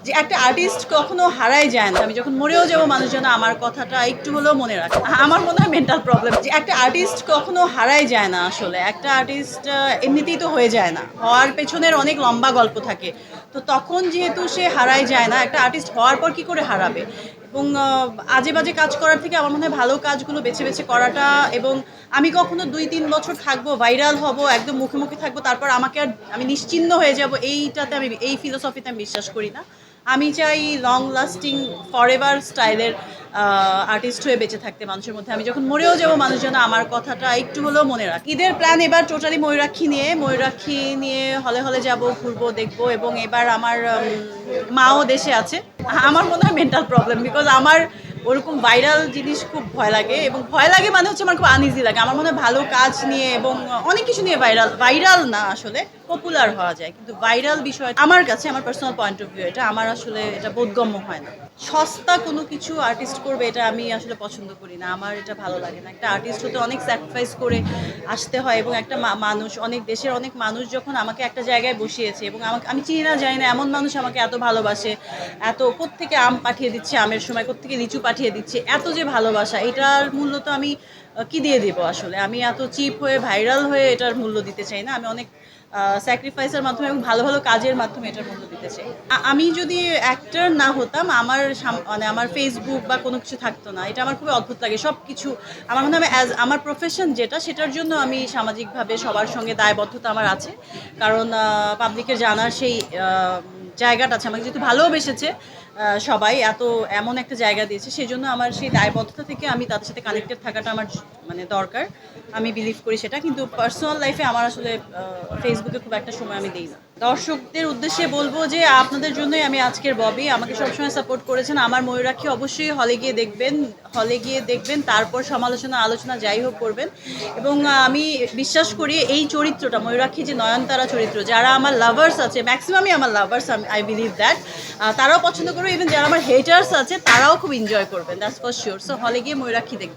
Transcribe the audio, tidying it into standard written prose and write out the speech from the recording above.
যে একটা আর্টিস্ট কখনো হারায় যায় না। আমি যখন মরেও যাবো মানুষ যেন আমার কথাটা একটু হলেও মনে রাখে। আমার মনে হয় মেন্টাল প্রবলেম যে একটা আর্টিস্ট কখনো হারায় যায় না আসলে। একটা আর্টিস্ট এমনিতেই তো হয়ে যায় না। হওয়ার পেছনের অনেক লম্বা গল্প থাকে। তো তখন যেহেতু সে হারায় যায় না, একটা আর্টিস্ট হওয়ার পর কি করে হারাবে? এবং আজে বাজে কাজ করার থেকে আমার মনে হয় ভালো কাজগুলো বেছে বেছে করাটা। এবং আমি কখনো ২-৩ বছর থাকবো, ভাইরাল হব, একদম মুখে মুখে থাকবো, তারপর আমাকে আর আমি নিশ্চিহ্ন হয়ে যাব, এইটাতে আমি এই ফিলোসফিতে আমি বিশ্বাস করি না। আমি চাই লং লাস্টিং ফরএভার স্টাইলের আর্টিস্ট হয়ে বেঁচে থাকতে মানুষের মধ্যে। আমি যখন মরেও যাব মানুষ যেন আমার কথাটা একটু হলেও মনে রাখে। ঈদের প্ল্যান এবার টোটালি ময়ূরাক্ষী নিয়ে হলে হলে যাব, ঘুরবো, দেখবো। এবং এবার আমার মাও দেশে আছে। আমার মনে হয় মেন্টাল প্রবলেম, বিকজ আমার ওরকম ভাইরাল জিনিস খুব ভয় লাগে। এবং ভয় লাগে মানে হচ্ছে আমার খুব আনইজি লাগে। আমার মনে হয় ভালো কাজ নিয়ে এবং অনেক কিছু নিয়ে ভাইরাল না আসলে পপুলার হওয়া যায়, কিন্তু ভাইরাল বিষয় আমার কাছে, আমার পার্সোনাল পয়েন্ট অফ ভিউ, এটা আমার আসলে এটা বোধগম্য হয় না। সস্তা কোনো কিছু আর্টিস্ট করবে এটা আমি আসলে পছন্দ করি না। আমার এটা ভালো লাগে না। একটা আর্টিস্ট হতে অনেক স্যাক্রিফাইস করে আসতে হয়। এবং একটা মানুষ, অনেক দেশের অনেক মানুষ যখন আমাকে একটা জায়গায় বসিয়েছে এবং আমি চিনি না জানি না এমন মানুষ আমাকে এত ভালোবাসে, এত কোত্থেকে আম পাঠিয়ে দিচ্ছে, আমের সময় কোত্থেকে লিচু পাঠিয়ে দিচ্ছে, এত যে ভালোবাসা, এটার মূল্য তো আমি কি দিয়ে দেবো আসলে? আমি এত চিপ হয়ে ভাইরাল হয়ে এটার মূল্য দিতে চাই না। আমি অনেক স্যাক্রিফাইসের মাধ্যমে এবং ভালো ভালো কাজের মাধ্যমে এটার মূল্য দিতে চাই। আমি যদি অ্যাক্টর না হতাম, আমার মানে আমার ফেসবুক বা কোনো কিছু থাকতো না। এটা আমার খুবই অদ্ভুত লাগে। সব কিছু আমার মনে হয় অ্যাজ আমার প্রফেশন যেটা, সেটার জন্য আমি সামাজিকভাবে সবার সঙ্গে দায়বদ্ধতা আমার আছে। কারণ পাবলিকের জানার সেই জায়গাটা আছে। আমাকে যেহেতু ভালোবেসেছে সবাই, এমন একটা জায়গা দিয়েছে, সেজন্য আমার সেই দায়বদ্ধতা থেকে আমি তাদের সাথে কানেক্টেড থাকাটা আমার মানে দরকার। আমি বিলিভ করি সেটা। কিন্তু পার্সোনাল লাইফে আমার আসলে ফেসবুকে খুব একটা সময় আমি দিই না। দর্শকদের উদ্দেশ্যে বলবো যে আপনাদের জন্যই আমি আজকের ববি। আমাকে সবসময় সাপোর্ট করেছেন। আমার ময়ূরাক্ষী অবশ্যই হলে গিয়ে দেখবেন, তারপর সমালোচনা আলোচনা যাই হোক করবেন। এবং আমি বিশ্বাস করি এই চরিত্রটা, ময়ূরাক্ষী যে নয়নতারা চরিত্র, যারা আমার লাভার্স আছে, ম্যাক্সিমামই আমার লাভার্স, আই বিলিভ দ্যাট তারাও পছন্দ করবে। ইভেন যারা আমার হেটার্স আছে তারাও খুব এনজয় করবেন, দ্যাটস ফর শিওর। সো হলে গিয়ে ময়ূরাক্ষী দেখবেন।